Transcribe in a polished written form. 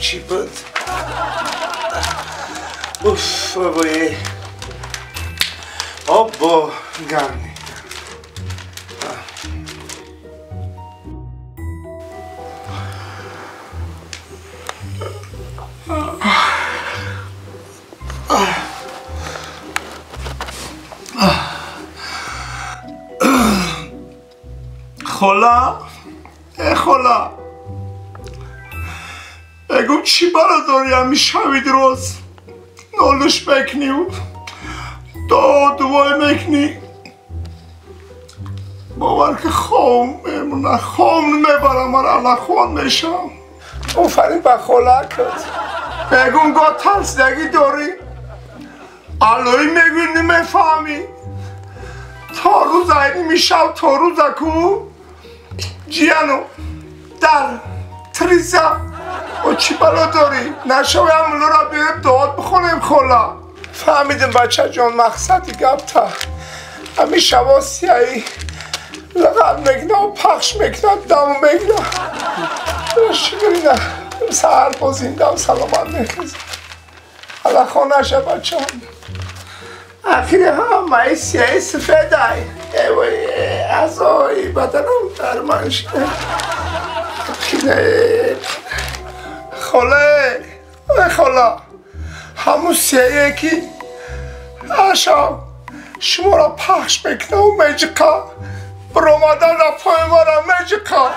چی بود؟ اوف بابایی آبا گرمی خلا خلا بگو چی بالا داری همیشوید روز نولش بکنی و دوای مکنی باور که خوام میمونه خوام میبرم من الان خوان میشم اوفرین با خلا کرد بگون گاه ترسیدگی داری الهی میگوی نمیفهمی تا روز اینی میشم تا روز اکو جیانو در تریزا و چی بالا داری نشوی همونو را بیریم داد بخونیم خلا فهمیدیم بچه جان مقصدی گفته همی شبا سیایی لغل میگنه و پخش میکنه دمو میگنه شکری نه سهر بازینده و سلامت میخیزه حالا خونه شد بچه هم اخیره ها مایی سیایی سفید های از آی بدنم درمان شده خاله خاله همون سیایی که اشا شما را پخش میکنه و میجکا برامدن را پای ما را میجکا